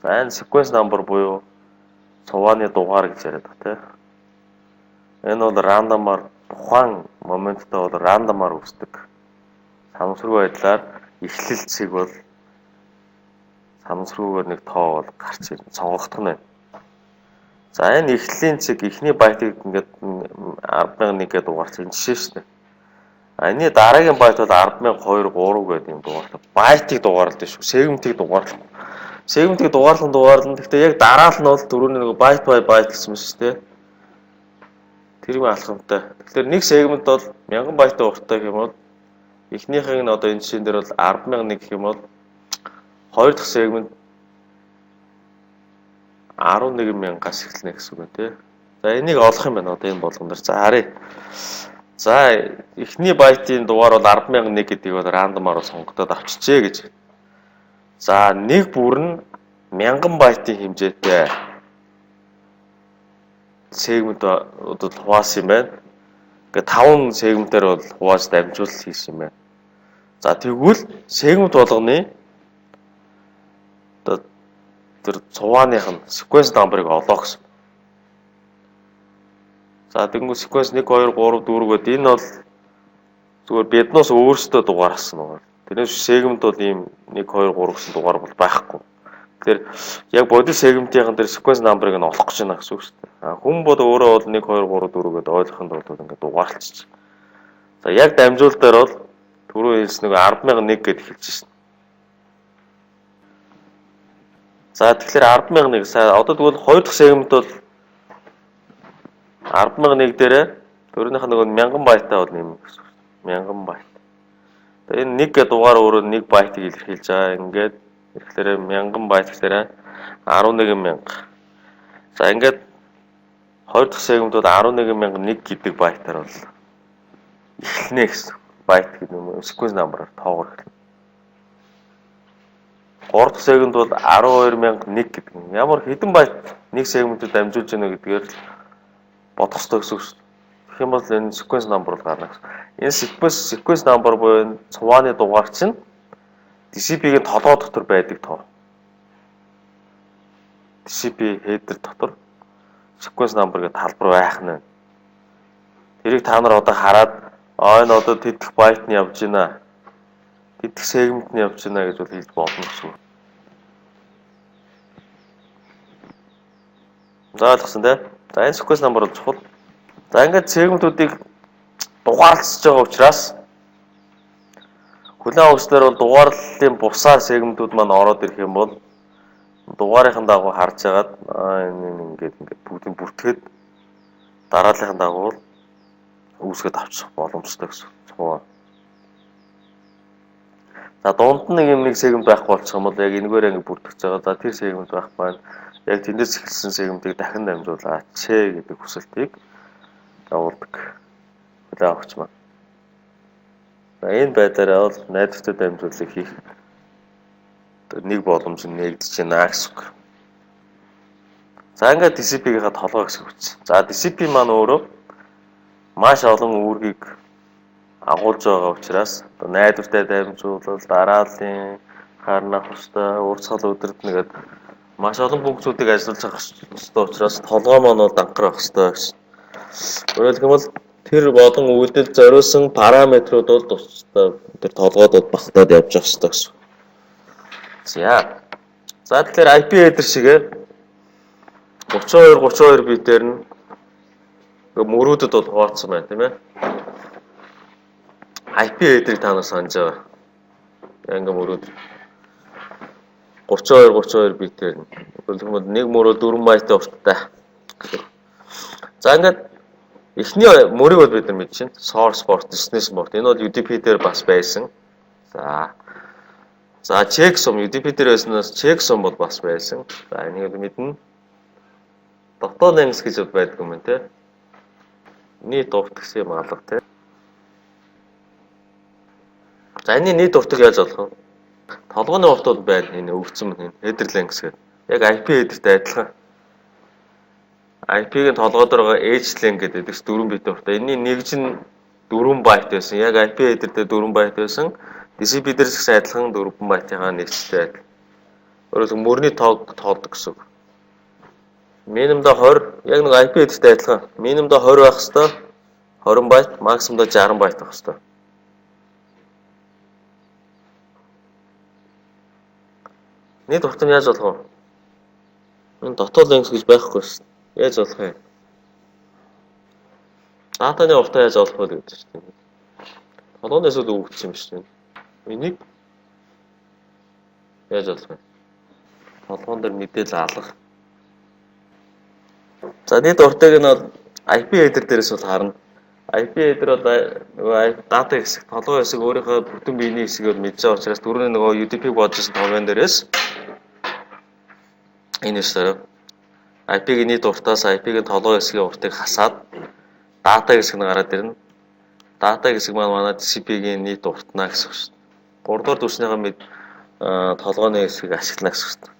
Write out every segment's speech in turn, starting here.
За энэ sequence number буюу цувааны дугаар гэж яриад байгаа тийм. Энэ бол рандомаар тухайн моменттой бол рандомаар үүсдэг. Санамсаргүй байдлаар эхлэл цэг бол санамсаргүйгээр нэг тоо бол гарч ирнэ. Цонгогдох нь байна. За энэ эхлэлийн цэг эхний байтыг ингээд 10,001 гэдэг дугаарч энэ жишээ шүү дээ. Энийний дараагийн байт бол 10,002 3 гэдэг юм дугаарлаа. Байтыг дугаарлаа шүү. Сегментийг дугаарлаа. Сегментийг дугаарлан. Гэхдээ яг дараал нь бол түрүүний нэг байт гэсэн юм шүү дээ. Тэрийг алхамтай. Тэгэхээр нэг сегмент бол 1000 байтын урттай гэх юм бол эхнийхийг нь одоо энэ жишээн дээр бол 10,001 гэх юм бол хоёр дахь сегмент 11,000-аас эхэлнэ гэсэн үг байна тий. За энийг олох юм байна одоо энэ болгон дээр. За харъя. За эхний байтын дугаар бол 10,001 гэдгийг бол рандомаар сонгогдоод авчижээ гэж. За нэг бүр нь 1000 байтын хэмжээтэй сегмент одоо хуваасан юм байна. Ингээ 5 сегментээр бол хувааж дамжуулалт хийсэн юм байна. За тэгвэл сегмент болгоны одоо тэр цувааных нь sequence number-ыг олоо гэсэн. За тэгэнгүүт sequence 1 2 3 4 гэдэг энэ бол зүгээр биднээс өөрсдөө дугаарсан байгаа. Тэрнээс сегмент бол ийм 1 2 3 гэсэн дугаар бол байхгүй. Тэгэхээр яг body segment-ийн дээр sequence number-ыг нь олох гэж байна гэсэн үг шүү дээ. Хүн бол өөрөө бол 1 2 3 4 гэдэг ойлгохын тулд ингээд дугаарлчих. За яг дамжуул дээр бол түрүү хэлсэн нэг 10,001 гэдээ хэлж шин. За тэгэхээр 10,001 сая одоо тэгвэл хоёр дахь сегмент бол 10,001 дээрээ төрөнийх нь нэг 1000 байтаа бол нэмнэ гэсэн. 1000 байт. Тэгээ энэ 1 гэдэг дугаар өөрөө 1 байтыг илэрхийлж байгаа. Ингээд ирэхлээр 1000 байт гэхээр 11,000. За ингээд хоёр дахь сегмент бол 11,001 гэдэг байтаар бол эхэлнэ гэсэн. Байт гэдэг юм sequence number-аар тоогоор эхэлнэ. Гурав дахь сегмент бол 12,001 гэдэг. Ямар хэдэн байт нэг сегментэд дамжуулж гэнэ гэдгээр бодох ёстой гэсэн үг шүү дээ. Тэгэх юм бол энэ sequence number бол гарна гэсэн. Энэ sequence number буюу цувааны дугаар чинь TCP-ийн толгой дотор байдаг тоо. TCP header дотор sequence number гэдэг талбар байх нь. Тэрийг та нар одоо хараад энэ одоо тэтгэх байт нь явж байна. Тэтгэх сегмент нь явж байна гэж бол хэлж болно гэсэн. За ойлгосон тий. За энэ sequence number бол чухал. За ингээд сегментүүдийг дугаарлаж байгаа учраас хүлээн авагчдаар бол дугаарлалын бусаар сегментүүд маань ороод ирэх юм бол дугаарынхаа дагуу харж агаад энэ ингээд бүгдийг бүртгээд дарааллын дагуу үүсгэж авчих боломжтой гэсэн. За дунд нь нэг сегмент байхгүй болчих юм бол яг энэгээр ингэ бүртгэж байгаа. За тэр сегмент байхгүй байна. Яг тэндээс эхэлсэн сегментийг дахин дамжуулаач гэдэг хүсэлтийг явуулдаг. Хүлээн авагч маань. За энэ байдлаараа бол найдвартай дамжууллыг хийх нэг боломж нэгдэж байна гэсэн үг. За ингээд TCP-ийнхаа толгой гэсэн үг. За TCP маань өөрөө маш олон үүргийг агуулж байгаа учраас одоо найдвартай дамжуулал, дарааллын харнах хөстэй, урсгал өдөртнө гэдэг маш олон функцүүдийг ажиллаж авах ёстой учраас толгой маань бол данхар авах ёстой гэсэн. Өөрөөр хэлбэл тэр болон үйлдэл зориулсан параметрууд бол тусдаа тэр толгойд багтаад явж явах ёстой гэсэн. За тэгэхээр IP header шигээ 32 битээр нь мөрүүдэд бол хуваацсан байна тийм ээ. IP header-ыг та нар санаж байгаа. Ингээ мөрөөд 32 битээр нь. Тэгвэл нэг мөрөө 4 байттай урттай. За ингээд эхний мөрийг бол бид нар мэдчихэв. Source port, destination port. Энэ бол UDP дээр бас байсан. За checksum UDP дээр байснаас checksum бол бас байсан. За энийг мэднэ. Дотоод ангис гэж байдаг юм байна те. Нийт урт гэсэн юм алга те. За энэ нийт уртыг яаж олох вэ? Толгойн урт бол байна. Энэ өвгцөн энэ header length гэдэг. Яг IP header-тэй адилхан. IP-ийн толгой дээр байгаа edge length гэдэг 4 битийн уртаа. Энийн нэгж нь 4 байт байсан. Яг IP header дээр 4 байт байсан. TCP дээр ч гэсэн адилхан 4 байтынхаа нэгжтэй адил. Өөрөөр мөрний тоог тоолдог гэсэн үг. Минимумдаа 20 яг нэг IP эдэртэй адилхан. Минимумдаа 20 байх хэвээр 20 байт, максимумдаа 60 байт байх хэвээр. Нийт урт нь яаж болох вэ? Энэ дотоод линкс гэж байхгүй шээ. Яаж болох вэ? Датаны уртаа яаж олох вэ гэдэг чинь. Толгойн эсвэл өгөгдсөн юм шүү дээ. Энийг яаж олох вэ? Толгойн дээр мэдээлэл алга. За нийт уртыг нь бол IP header дээрээс бол харна. IP header бол нөгөө дата хэсэг, толгой хэсэг өөрийнхөө бүтэн биений хэсгийг мэдж байгаа учраас түрүүний нөгөө UDP бодсон толгойн дээрээс энэ өсөөр IP-ийн нийт уртаас IP-ийн толгой хэсгийн уртыг хасаад дата хэсэг нь гараад ирнэ. Дата хэсэг маань манай TCP-ийн нийт уртнаа гэсэн үг шүү дээ. 3 дугаар түвшнийхээ мэд толгойн хэсгийг ашиглана гэсэн үг шүү дээ.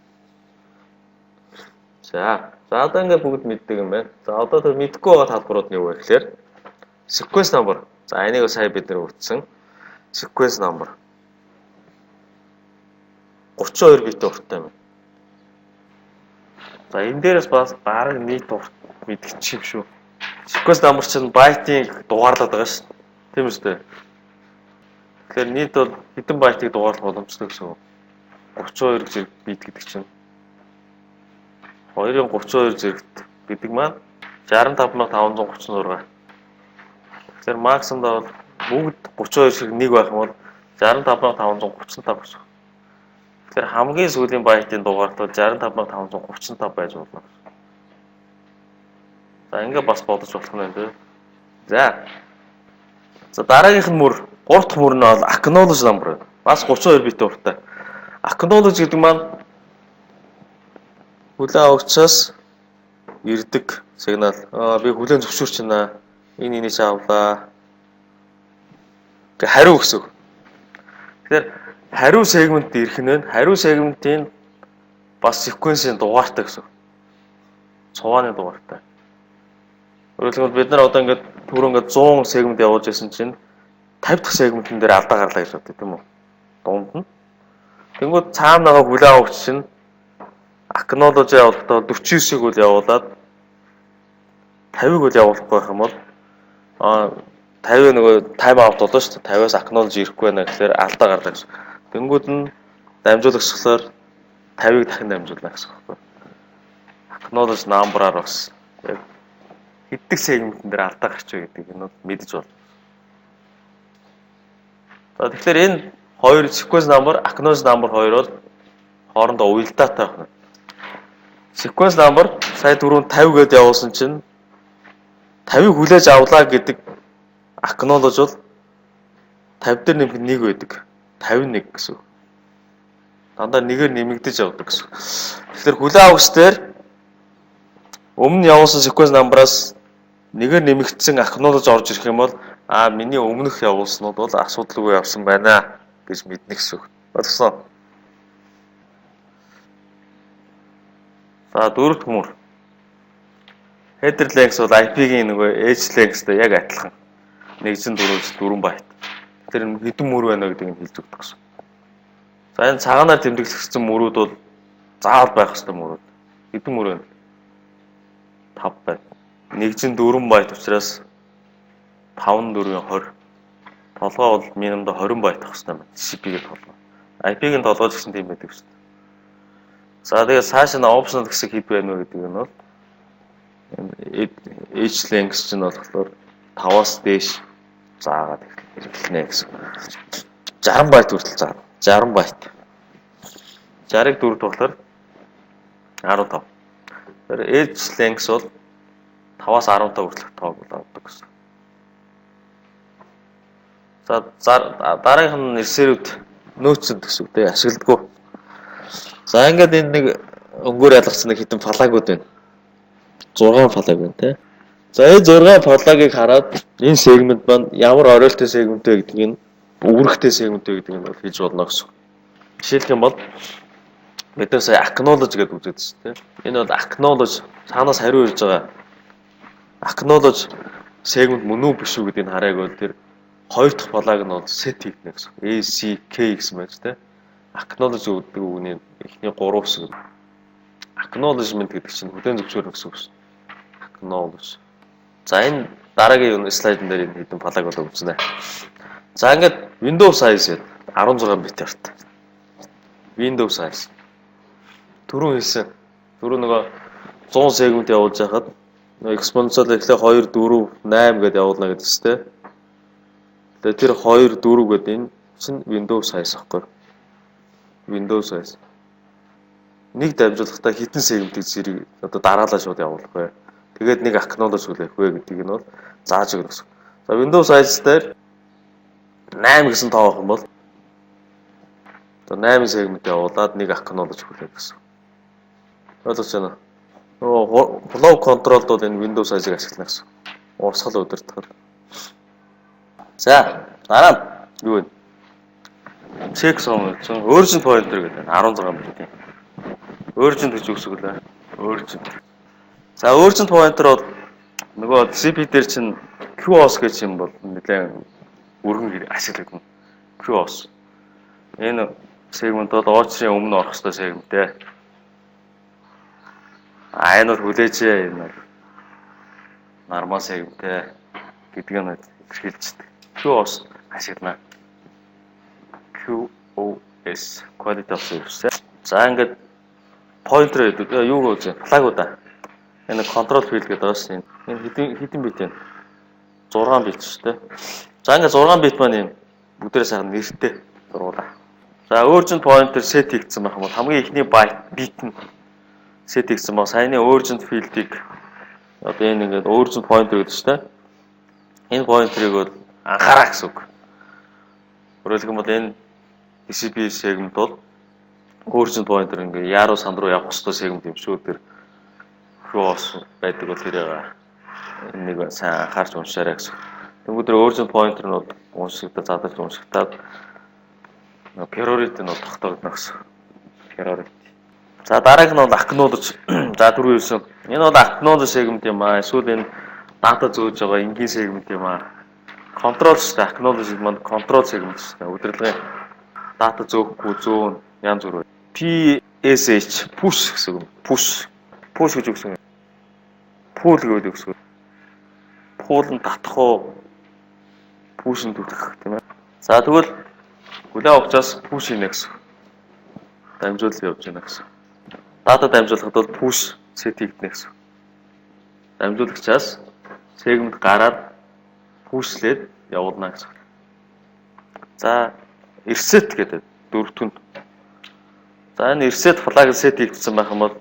За одоо ингээд бүгд мэддэг юм байна. За одоо тэр мэдэхгүй байгаа талбарууд нь юу вэ гэхээр sequence number. За энийг сая бид нэр өгсөн. Sequence number 32 бит урттай байна. За энэ дээрээс бас бараг нийт урт мэдчих юм шүү. Sequence number чинь байтыг дугаарлаад байгаа шүү. Тийм үстэй. Тэгэхээр нийт бол хэдэн байтыг дугаарлах боломжтой гэсэн үг. 32 зэрэг бит гэдэг чинь 2-ын 32 зэрэгт гэдэг маань 65536. Тэгэхээр максимдаа бол бүгд 32 шиг нэг байх юм бол 65535 гэсэн. Тэгэхээр хамгийн сүүлийн байтын дугаарт бол 65535 байж болно. За ингээ бас бодож болох юм байна. За дараагийнх нь мөр 3 дахь мөр нь бол acknowledge number. Бас 32 бит урттай. Acknowledge гэдэг маань хүлээн авагчаас ирдэг сигнал. Би хүлээн зөвшөөрч байна. Энэ энийг авлаа. Гэ хариу гэсэн. Тэгэхээр хариу сегмент ирэх нь вэ? Хариу сегментийн бас sequence-ийн дугаартай гэсэн. Цувааны дугаартай. Өөрөлдвөл бид нар одоо ингээд түрүү ингээд 100 сегмент явуулж байсан чинь 50 дахь сегментэн дээр алдаа гарлаа гэж боддог тийм үү? Дунд нь. Тэнгүүд цаана байгаа хүлээн авагч чинь acknowledge явуулахдаа 49-ийг үл явуулаад 50-ыг үл явуулахгүй байх юм бол 50 нөгөө тайм аут болоо шүү дээ. 50-аас acknowledge ирэхгүй байна гэхээр алдаа гарлаа гэсэн. Тэнгүүд нь дамжуулагчлахаар 50-ыг дахин дамжуулна гэсэн үг байна. Acknowledge number-аар бас яг хэддэг сегментэн дээр алдаа гарч байгаа гэдэг нь мэдэж байна. За тэгэхээр энэ хоёр sequence number, acknowledge number хоёр бол хоорондоо уялдаатай байна. Sequence number сая түрүүн 50 гэдээ явуулсан чинь 50-ыг хүлээж авлаа гэдэг acknowledge бол 50 дээр нэмэх 1 байдаг. 51 гэсэн. Дандаа нэгээр нэмэгдэж явдаг гэсэн. Тэгэхээр хүлээн авагч дээр өмнө явуулсан sequence number-аас нэгээр нэмэгдсэн acknowledge орж ирэх юм бол миний өмнөх явуулснууд бол асуудалгүй явсан байна гэж мэднэ гэсэн. Ойлгосноо? За дөрөвт мөр. Header length бол IP-ийн нөгөө edge length-тэй яг адилхан. 104 байт. Тэр хэдэн мөр байна вэ гэдгийг хэлж өгдөг гэсэн. За энэ цагаанаар тэмдэглэгдсэн мөрүүд бол заавал байх ёстой мөрүүд. Хэдэн мөр вэ? 5 байт. 104 байт учраас 5-4-ийн 20. Толгой бол минимумда 20 байт авах хэрэгтэй байна. TCP-ийн толгой. IP-ийн толгой гэсэн тийм байдаг шүү дээ. За тэгээд цааш нь optional хэсэг хэд байна вэ гэдэг нь бол edge length чинь болохоор 5-аас дээш заагаад хэрэглэнэ гэсэн. 60 байт хүртэл заа. 60 байт. 60-ыг 4-т болохоор 15. Тэр edge length бол 5-аас 15 хүртэлх тоог болдог гэсэн. За дараагийнх нь нэрсэрүүд нөөцөд гэсэн үг дээ ашигладаг. За ингээд энэ нэг өнгөөр ялгсан нэг хитэн флагууд байна. 6 флаг байна те. За энэ 6 флагийг хараад энэ сегмент маань ямар оройлтой сегмент вэ гэдгийг нь үүрэгтэй сегмент вэ гэдгийг нь бол хийж болно гэсэн. Жишээлх юм бол бид нар сая acknowledge гэдэг үзээд шүү дээ. Энэ бол acknowledge цаанаас хариу ирж байгаа. Acknowledge сегмент мөн үү биш үү гэдгийг хараад бол тэр хоёр дахь флаг нь бол set хийгнэ гэсэн. ACK гэсэн байж те. Acknowledge гэдэг үгний Эхний 3 хэсэг. Acknowledgement гэдэг чинь хүлээн зөвшөөрөх гэсэн үг шүү. Acknowledge. За энэ дараагийн слайдн дээр энэ хэдэн файлыг болоо үзнэ. За ингээд Windows size 16 бит арт. Windows size. Түрүүн хэлсэн. Түрүү нөгөө 100 сегмент явуулж байхад экспоненциал эхлээ 2 4 8 гэдээ явуулна гэдэг тест. Тэгээ тэр 2 4 гэдэг энэ чинь Windows size ахгүй. Windows size. Нэг дамжуулахдаа хитэн сегментийг зэрэг одоо дараалал шууд явуулах бай. Тэгээд нэг acknowledge хүлээх вэ гэдгийг нь бол зааж өгнө гэсэн. За Windows size дээр 8 гэсэн тоо авах юм бол одоо 8 сегмент явуулаад нэг acknowledge хүлээх гэсэн. Ойлгож байна уу? Flow control-д бол энэ Windows size-ыг ашиглана гэсэн. Урсгал удирдах. За дараа нь юу вэ? Checksum чинь urgent pointer гэдэг 16 бит. Urgent гэж үгсэг лээ. Urgent. За urgent pointer бол нөгөө CP дээр чинь QoS гэж юм бол нэлээд өргөн ашиглагдана. QoS. Энэ сегмент бол оочрын өмнө орох ёстой сегмент ээ. Энэ бол хүлээжээ энэ бол нормал сегмент ээ гэдгийг нь илэрхийлждэг. QoS ашиглана. QoS quality of service. За ингээд pointer гэдэг юу гэж флагуудаа. Энэ control field гэдэг бас энэ хэдэн бит юм? 6 бит шүү дээ. За ингээд 6 бит маань юм бүгдээрээ сайхан нэртэй зургуулаа. За urgent pointer set хийгдсэн байх юм бол хамгийн ихний бит нь set хийгдсэн ба саяны urgent field-ийг одоо энэ ингээд urgent pointer гэдэг шүү дээ. Энэ pointer-ыг бол анхаараа гэсэн үг. Өөрөөр хэлбэл энэ TCP segment бол urgent pointer ингээ яруу санд руу явах ёстой сегмент юм шүү. Тэр QoS байдаг бол тэрийг энийг сайн анхаарч уншаарай гэсэн. Тэнгүүд urgent pointer нь бол уншигдаа задарч уншигдаад priority нь тогтоогдно гэсэн. Priority. За дарааг нь бол acknowledge. За түрүү хэлсэн. Энэ бол acknowledge сегмент юм аа. Эсвэл энэ дата зөөж байгаа энгийн сегмент юм аа. Control шүү дээ. Acknowledge маань control сегмент шүү дээ. Удирдлагын дата зөөхгүй зөөн янз бүр. PSH push гэсэн үг. Push гэж үгсэн. Pull гэдэг үгсэн. Pull нь татах уу? Push нь түлхэх тийм ээ. За тэгвэл хүлээн авахчаас push хийнэ гэсэн. Дамжуулал явж байна гэсэн. Дата дамжуулахад бол push set хийгдэнэ гэсэн. Дамжуулагчаас сегмент гараад push-лээд явуулна гэсэн. За reset гэдэг дөрөвтөнд. За энэ reset flag set хийгдсэн байх юм бол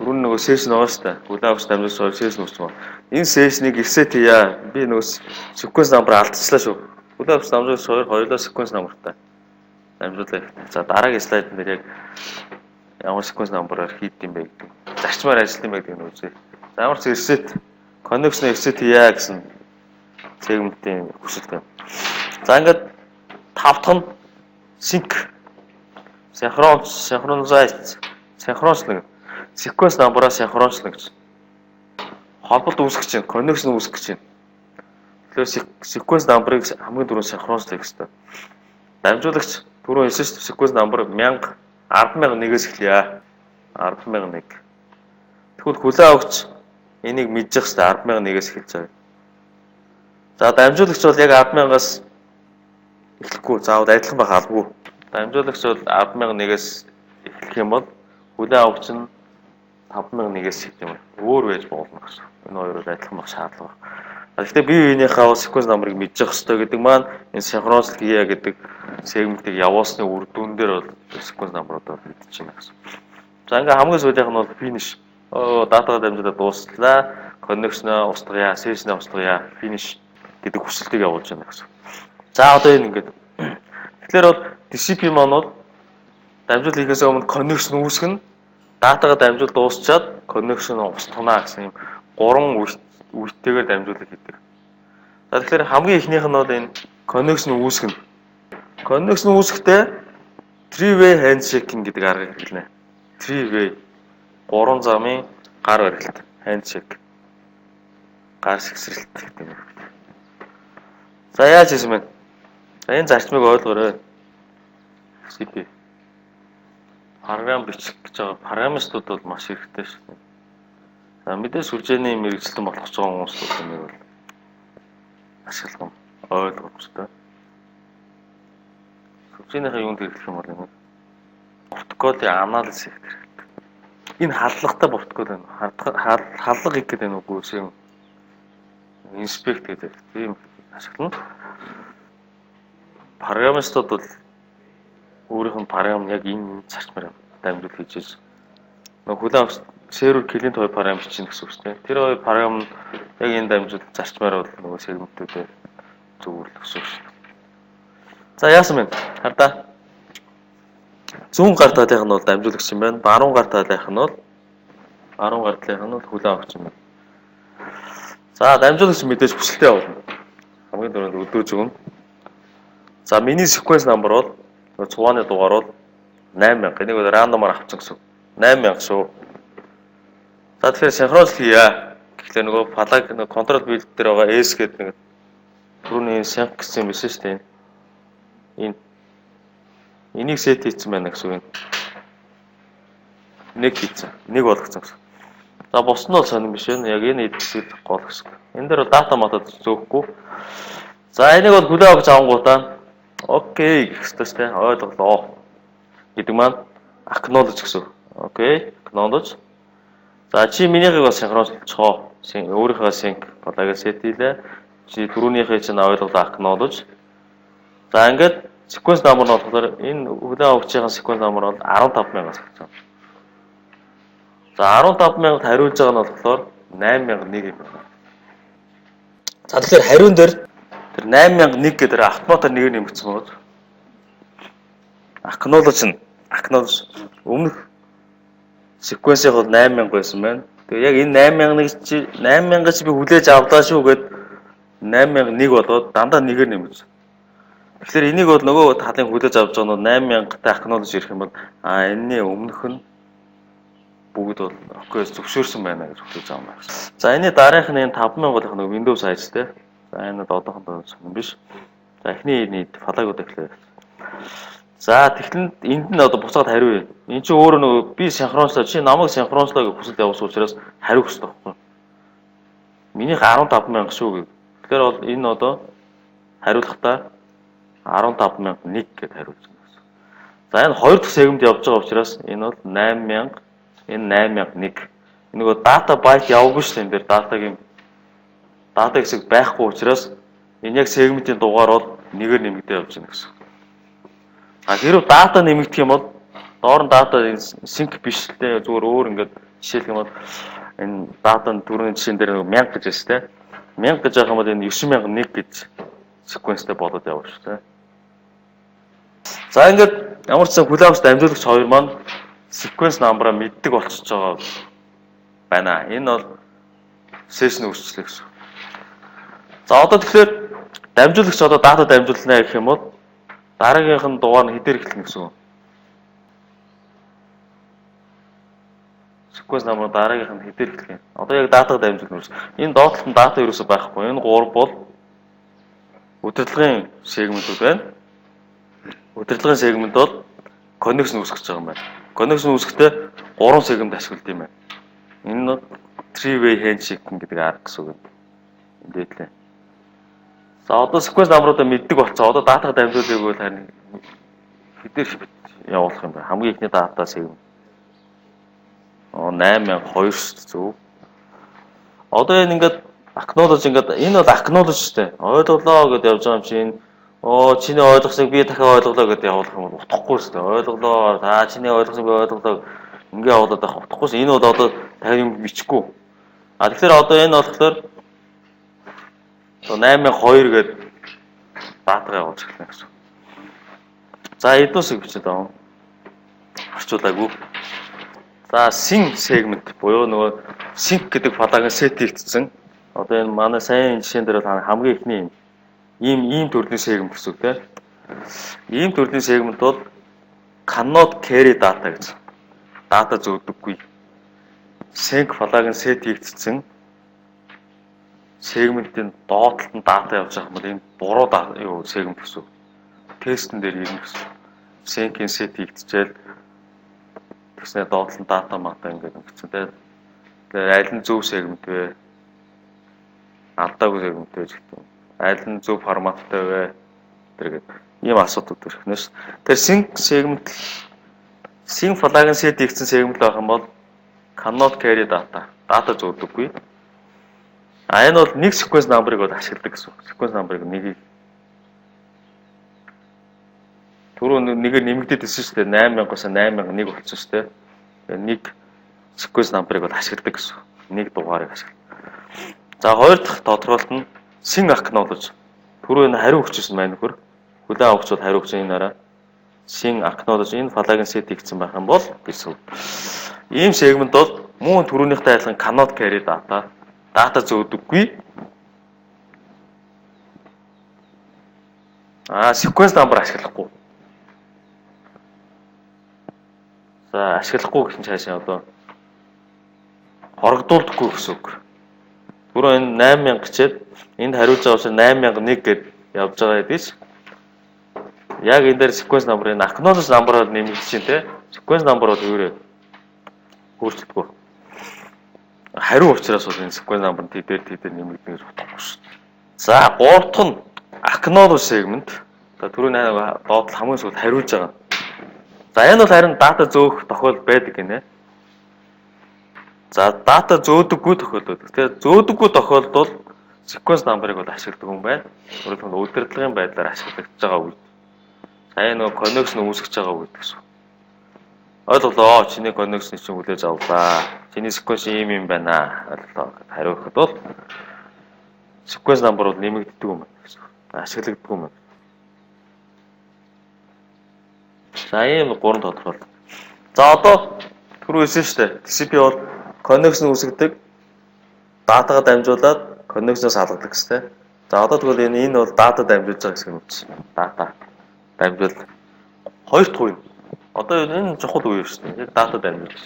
түрүүн нөгөө session байгаа шүү дээ. Хүлээн авах дамжуулсан session үүссэн байна. Энэ session-ыг reset хийя. Би нөгөө sequence number алдчихлаа шүү. Хүлээн авах дамжуулсан хоёулаа sequence numberтай. Дамжуулаа. За дараагийн слайдн дээр яг ямар sequence number-аар хийд юм бэ гэдэг. Зарчмаар ажиллах юм бэ гэдэг нь үзье. За ямар ч reset connection reset хийя гэсэн сегментийн хүсэлтэй. За ингээд 5 дахь нь sync synchronize sequence number-аа синхрончлах гэж. Холболт үүсгэж чинь, connection үүсгэж чинь. Тэгэхээр sequence number-ыг хамгийн түрүүнд синхрончлах хэрэгтэй. Дамжуулагч түрүү хэлсэн шүү дээ. Sequence number 1000 10,001-ээс эхлэе. 10,001. Тэгвэл хүлээн авахч энийг мэдчих хэрэгтэй. 10,001-ээс эхэлж байгаа. За дамжуулагч бол яг 10,000-аас эхлэхгүй. Заавал адилхан байх албагүй. Дамжуулагч бол 10,001-ээс эхлэх юм бол хүлээн авахч нь 5,001-ээс эхэлж юм. Өөр байж болно гэсэн. Энэ хоёроо адилхан байх шаардлага байна. Гэхдээ бие биенийхээ sequence number-ыг мэдчих хэрэгтэй гэдэг маань энэ синхрончлал хийя гэдэг сегментийг явуулсны үр дүн дээр бол sequence number-уудаа мэдчихэв гэсэн. За ингээ хамгийн сүүлийнх нь бол finish. Датагаа дамжуулаад дууслаа. Connection-аа устгая, session-аа устгая, finish гэдэг хүсэлтийг явуулж байна гэсэн. За одоо энэ ингээд. Тэгэхээр бол TCP маань бол дамжуул хийхээс өмнө connection үүсгэн, датагаа дамжуул дуусчаад connection устгана гэсэн юм 3 үетэйгээр дамжуулах хийдэг. За тэгэхээр хамгийн ихнийх нь бол энэ connection үүсгэн. Connection үүсгэхдээ three-way handshaking гэдэг аргыг хэрэглэнэ. Three-way 3 замын гар барилт, handshake. Гар сэгсрэлт гэдэг юм. За яаж хийсэн бэ? За энэ зарчмыг ойлгоорой. CP. програм бичих гэж байгаа программистууд бол маш хэрэгтэй шүү дээ. За мэдээж сүлжээний мэрэгчлэн болох ч байгаа хүмүүсүүд нэг бол ашиглах ойлгомжтой. Сүлжээнийхээ юунд хэрэглэх юм бол нэг протоколын анализ хийх хэрэгтэй. Энэ халдлагатай протокол байна. Халдлага хийх гэдэг нь үгүй юм. Инспект гэдэг тийм ашиглана. Программистууд бол өөрийнх нь програм яг энэ зарчмаар дамжуулж хийж нэг хүлээн авах сервер клиент хоёр програм чинь гэсэн үг шүү дээ. Тэр хоёр програм нь яг энэ дамжуулж зарчмаар бол нөгөө сегментүүдэд зөвлөх гэсэн үг шүү дээ. За яасан бэ? Хардаа. Зүүн гар талынх нь бол дамжуулагч юм байна. Баруун гар талынх нь бол хүлээн авах юм байна. За дамжуулагч мэдээж хүсэлтэд явуулна. Хамгийн дөрөнд өдөөж өгнө. За миний sequence number бол цугааны дугаар бол 8000. Энийг бол рандомаар авчихсан гэсэн. 8000 шүү. За тэгэхээр синхронч хийя. Тэгэхээр нөгөө флаг нэг control build дээр байгаа S гэдэг нэг түрүүний sync гэсэн юм биш шүү дээ. Энийг set хийсэн байна гэсэн үг. Нэг хийсэн. Нэг болгоцсон гэсэн. За бус нь бол сонирн биш вэ? Яг энэ хэсэг гол гэсэн. Энэ дээр бол дата матад зөөхгүй. За энийг бол хүлээн авч авангуудаа окей гэх ёстой шүү дээ. Ойлголоо. Гэдэг маань acknowledge гэсэн. Окей, acknowledge. За чи минийхийг бас синхрончлцгоо. Өөрийнхөө sync флагыг set хийлээ. Чи түрүүнийхээ чинь ойлголоо acknowledge. За ингээд sequence number нь болохоор энэ хүлээн авахчийн sequence number бол 15000-аас гэж байна. За 15000-д хариулж байгаа нь болохоор 8001 юм байна. За тэгэхээр хариун дээр тэр 8001 гэдэг автоматар нэгээр нэмэгдсэн байна. Acknowledge өмнөх sequence-ийг бол 8000 байсан байна. Тэгээ яг энэ 8000-ыг чи би хүлээж авлаа шүү гэд 8001 болоод дандаа нэгээр нэмэгдсэн. Тэгэхээр энийг бол нөгөө талын хүлээж авч байгаа нь 8000-тай acknowledge ирэх юм бол энэний өмнөх нь бүгд бол окей зөвшөөрсөн байна гэж хүлээж авах юм байна. За энэний дараах нь 5000-ийнх нь Windows сайжтай. За энэ одоохондоо сонирн биш. За эхний нийт флагууд эхлэв. За тэгэхээр энд нь одоо буцаад хариу. Энд чинь өөрөө нөгөө би синхрончлоо, чи намайг синхрончлоо гэж хүсэл явуулсан учраас хариу өгсөн байхгүй. Минийх 15000 шүү гэв. Тэгэхээр бол энэ одоо хариулахдаа 15001 гэж хариулж байна гэсэн. За энэ хоёр дахь сегмент явж байгаа учраас энэ бол 8000, энэ 8001. Энэ нөгөө дата байт яваагүй шүү дээ. Энэ дээр дата хэсэг байхгүй учраас энэ яг сегментийн дугаар бол нэгээр нэмэгдээ явж байна гэсэн. Хэрвээ дата нэмэгдэх юм бол доор нь дата sync биш л дээ зүгээр өөр ингээд жишээлх юм бол энэ датаны түрүүний жишээн дээр 1000 гэж байна шүү дээ. 1000 гэж явах юм бол энэ 9001 гэж sequence-тэй болоод явна шүү дээ. За ингээд ямар ч сан хүлээн авч дамжуулагч хоёр маань sequence number-аа мэддэг болчихж байгаа байна. Энэ бол session өөрчлөлт гэсэн. За одоо тэгэхээр дамжуулагч одоо дата дамжуулнаа гэх юм бол дараагийнх нь дугаар нь хэдээр эхэлнэ гэсэн үг. Sequence number дараагийнх нь хэдээр эхлэх юм. Одоо яг датаг дамжуулна. Энэ доотлолт нь дата ерөөсөй байхгүй. Энэ 3 бол удирдлагын сегментүүд байна. Удирдлагын сегмент бол connection үүсгэж байгаа юм байна. Connection үүсгэхдээ 3 сегмент ашиглаж юм байна. Энэ нь three-way handshake гэдэг арга гэсэн үг юм. Эндээдлээ. За одоо sequence number-уудаа мэддэг болцоо. Одоо датаг дамжуулдаг бол харин хэдээр явуулах юм бэ? Хамгийн ихний дата сегмент 8002 шүү. Одоо энэ ингээд acknowledge ингээд энэ бол acknowledge шүү дээ. Ойлголоо гэдээ явж байгаа юм чинь чиний ойлгосыг би дахиад ойлголоо гэдээ явуулах юм бол утгахгүй шүү дээ. Ойлголоо. За чиний ойлгосыг би ойлголоо ингээ явуулаад байх утгахгүй шүү. Энэ бол одоо дахиад юм бичихгүй. Тэгэхээр одоо энэ болохоор 8002 гэдэг датагаа явуулж эхэлнэ гэсэн. За эднүсийг бичээд аваа. Орчуулаагүй. За sync segment буюу нөгөө sync гэдэг флагын set хийгдсэн. Одоо энэ манай сайн жишээн дээр бол хамгийн ихний ийм төрлийн сегмент гэсэн үг тийм. Ийм төрлийн сегмент бол cannot carry data гэж. Дата зөөдөггүй. Sync флагын set хийгдсэн сегментийн доотлолт нь дата явж байгаа юм бол энэ буруу сегмент гэсэн. Тестэн дээр ирнэ гэсэн. Sync-ийн set хийгдчихэл Тэгснээр доотлон дата мата ингээд ингэсэн те. Тэгэхээр аль нь зөв сегмент вэ? Алдаагүй сегмент вэ гэдэг. Аль нь зөв форматтай вэ? Тэргээд ийм асуудал төрөхнө ш. Тэр sync segment sync plugin set хийгдсэн segment байх юм бол cannot carry data. Дата зөөдөггүй. А энэ бол нэг sequence number-ыг бол ашигладаг гэсэн. Sequence number-ыг нэгийг түрүү нэгээр нэмэгдээд ирсэн шүү дээ. 8000-аас 8001 болсон шүү дээ. Тэгээ нэг sequence number-ыг бол ашигладаг гэсэн. Нэг дугаарыг ашигладаг. За хоёр дахь тодорхойлолт нь sync acknowledge. Түрүү энэ хариу өгчсэн маань нөхөр. Хүлээн авахч бол хариу өгч энэ нараа sync acknowledge энэ plugin set хийгдсэн байх юм бол гэсэн. Ийм сегмент бол мөн түрүүнийхтэй адилхан cannot carry data. Дата зөөдөггүй. Sequence number ашиглахгүй. За ашиглахгүй гэсэн цаашаа одоо хорогдуулдаггүй гэсэн үг. Түрүү энэ 8000 гэчээд энд хариулж байгаа учраас 8001 гэд явж байгаа гэдэг чинь. Яг энэ дээр sequence number-ын acknowledge number-аар нэмэгдэж чинь те. Sequence number бол өөрөө өөрчлөлтгүй. Хариу учраас бол энэ sequence number тэдээр нэмэгдэнэ гэж бодохгүй шүү. За гурав дахь нь acknowledge segment. За түрүү доод хамгийн сүүлд хариулж байгаа. За энэ бол харин дата зөөх тохиол байдаг гинэ. За дата зөөдөггүй тохиолдол. Тэгэхээр зөөдөггүй тохиолдолд бол sequence number-ыг бол ашигладаг юм байна. Өөрөөр хэлбэл удирдлагын байдлаар ашиглагдаж байгаа үед. Сайн нөгөө connection үүсгэж байгаа үед гэсэн. Ойлголоо. Чиний connection чинь хүлээж авлаа. Чиний sequence ийм юм байна. Ойлголоо гэд хариулахад бол sequence number бол нэмэгддэг юм байна гэсэн. Ашиглагддаг юм байна. За ийм гурван тодорхойлолт. За одоо түрүү хэлсэн шүү дээ. TCP бол connection үүсгдэг, датагаа дамжуулаад connection-оос алгадаг гэжтэй. За одоо тэгвэл энэ бол дата дамжуулж байгаа гэсэн үг чинь. Дата дамжуул. Хоёр дахь үе. Одоо энэ чухал үе шүү дээ. Яг дата дамжуулж.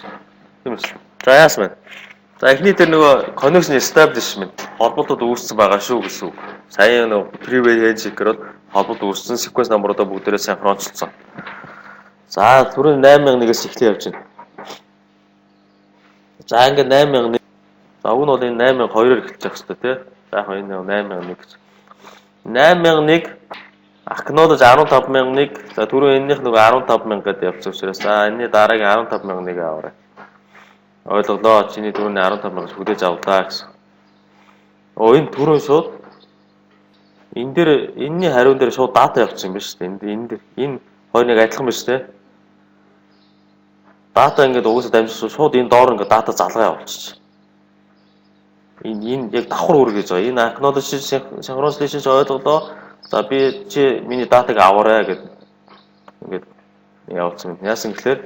Тийм үү? За яасан бэ? За эхний тэр нөгөө connection establishment холбогдод үүссэн байгаа шүү гэсэн үг. Сая нөгөө private handshake-ээр холбогд үүссэн sequence number-удаа бүгдээрээ синхрончлцсан. За түрүүн 8001-ээс эхлэе явж байна. За ингээд 8001. За уг нь бол энэ 8002-оор эхэлж байгаа хэвчээ тий. За яг энэ 8001 гэж. 8001 acknowledge 15001. За түрүү энэнийх нөгөө 15000 гэдэг явсан учраас за энэний дараагийн 15001 аваарай. Ойлголоо. Чиний түрүүний 15000 хүлээж авлаа гэсэн. Энэ түрүүн шууд энэ дээр энэний хариун дээр шууд дата явчихсан юм байна шүү дээ. Энэ дээр энэ хоёр нэг адилхан байна шүү дээ. Дата ингээд угсаа дамжуулсан шууд энэ доор ингээд дата залгаа явуулчих. Энэ яг давхар үргэж байгаа. Энэ acknowledge synchronization ойлголоо. За би чи миний датаг аваарай гэд ингээд явуулсан юм. Яасан гэхээр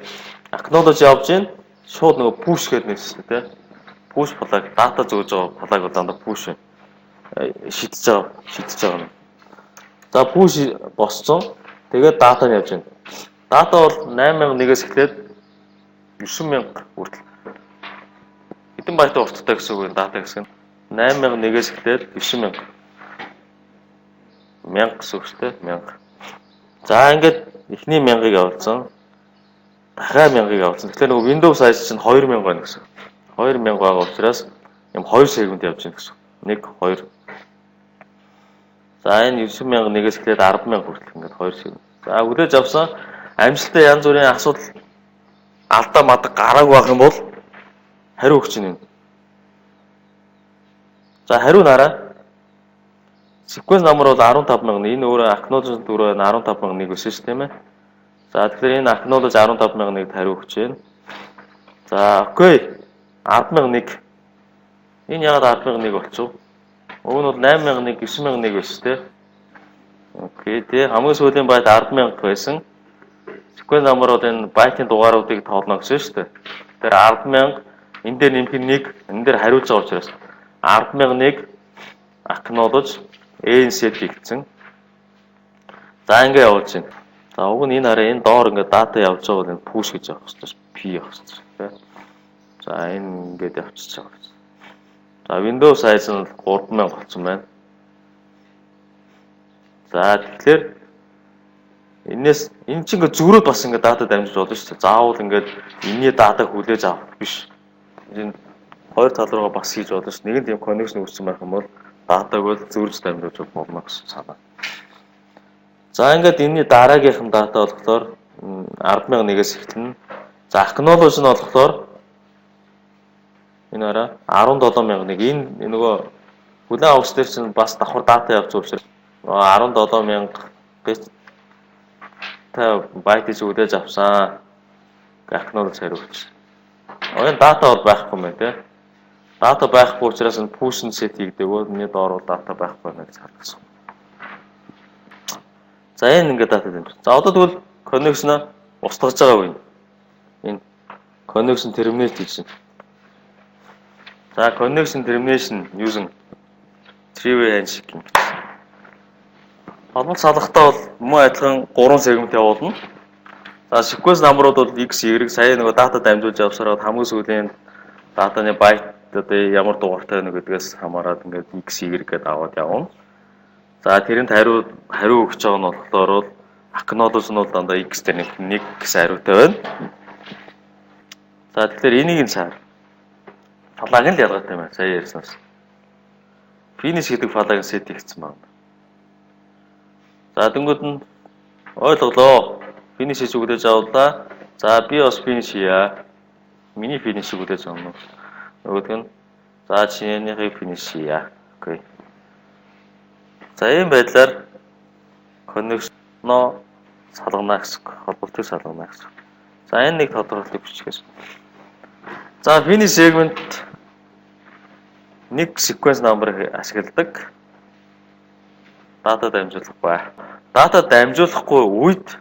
acknowledge явж гин шууд нөгөө push гэдэг нэрсэн тий. Push flag дата зөөж байгаа flag бол дандаа push шидэж байгаа. За push босцсон. Тэгээд дата нь явж гин. Дата бол 8001-ээс эхлээд 9000 хүртэл. Хэдэн байт урттай гэсэн үг дата гэсэн. 8001-ээс эхлээд 9000. 1000 гэсэн үг шүү дээ. 1000. За ингээд эхний 1000-ыг явуулсан. Дахиад 1000-ыг явуулсан. Тэгэхээр нөгөө Windows size чинь 2000 байна гэсэн. 2000 байгаа учраас юм 2 сегмент явж байна гэсэн. 1 2. За энэ 9001-ээс эхлээд 100000 хүртэл ингээд 2 сегмент. За хүлээж авсан амжилттай янз бүрийн асуудал алдаа мадаг гараагүй байх юм бол хариу өгч юм. За хариу нараа. Sequence number бол 15000. Энэ өөрөө acknowledge дөрөв 15001 өсөн шүү дээ. За тэгэхээр энэ acknowledge 15001-д хариу өгч байна. За окей. 10001. Энэ яагаад 10001 болчихв? Уг нь бол 8001, 9001 байсан тийм. Окей. Тэгээ хамгийн сүүлийн байт 10000 байсан. Sequence number-ууд энэ байт-ын дугааруудыг тоолно гэсэн шүү дээ. Тэгэхээр 10000 энэ дээр нэмэх нь 1, энэ дээр хариулж байгаа учраас 10001 acknowledge set хийгдсэн. За ингэ явуулж байна. За уг нь энэ хараа энэ доор ингээд дата явж байгаа бол энэ push гэж явах хэрэгтэй. P явах хэрэгтэй тийм. За энэ ингээд явчихж байгаа. За Windows size нь 3000 болсон байна. За тэгэхээр Энээс энэ чинь ингээд зүрөөд бас ингээд дата дамжиж болно шүү дээ. Заавал ингээд энэний датаг хүлээж авах биш. Энэ хоёр тал руугаа бас хийж болно шүү. Нэгэн тийм connection үүссэн байх юм бол датаг бол зөрж дамжуулж болно гэсэн санаа. За ингээд энэний дараагийнх нь дата болохоор 10,000-ээс эхэлнэ. За acknowledge нь болохоор энэ араа 17,000-ыг энэ нөгөө хүлээн авагч дээр чинь бас давхар дата явж байгаа учраас 17,000 гэж та байтыг үлээж авсан. Acknowledge хариулж. Энэ дата бол байхгүй мэн тий. Дата байхгүй учраас энэ push set хийгдэгөө миний доор бол дата байхгүй байна гэж харагдсан. За энэ ингээд дата дэмжих. За одоо тэгвэл connection устгаж байгаа үе. Энэ connection terminate гэж. За connection termination using three-way handshake. Холбол салгахтаа бол мөн адилхан 3 сегмент явуулна. За sequence number-ууд бол x, y сая нөгөө дата дамжуулж явсараад хамгийн сүүлийн датаны byte одоо ямар дугаартай байна гэдгээс хамаарат ингээд x, y гэдээ аваад явна. За тэрэнд хариу өгч байгаа нь болохоор acknowledge нь бол дандаа x дээр нэг гэсэн хариутай байна. За тэгэхээр энийг нь цаар флаг нь л ялгаатай байна. Сая ярьсанаас. Finish гэдэг флагыг set хийгдсэн байна. За тэнгууд нь ойлголоо. Finish хийж өгдөөж авлаа. За би бас finish хийя. Миний finish өгдөөж авна. Нөгөөх нь за чинийхээ finish хийя. Окей. За ийм байдлаар connection-о салгана гэсэн. Холболтыг салгана гэсэн. За энэ нэг тодорхойлолтыг бичгээс. За finish segment нэг sequence number-ыг ашигладаг. Дата дамжуулахгүй. Дата дамжуулахгүй үед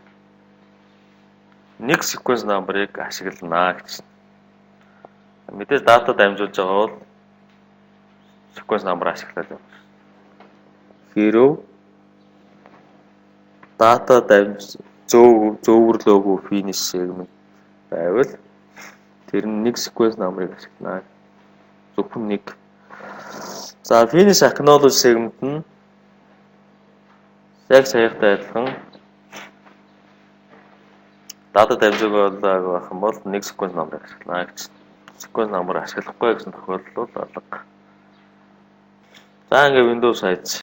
нэг sequence number-ыг ашиглана гэж. Мэдээж дата дамжуулж байгаа бол sequence number ашиглаад байна. Hero дата зөөвөрлөөгүй finish segment байвал тэр нь нэг sequence number-ыг ашиглана. Зөвхөн нэг. За finish acknowledge segment нь яг саяхтай адилхан дата дамжуулаагүй байх юм бол нэг sequence number ашиглана гэж. Sequence number ашиглахгүй гэсэн тохиолдол бол алга. За ингээ Windows хайж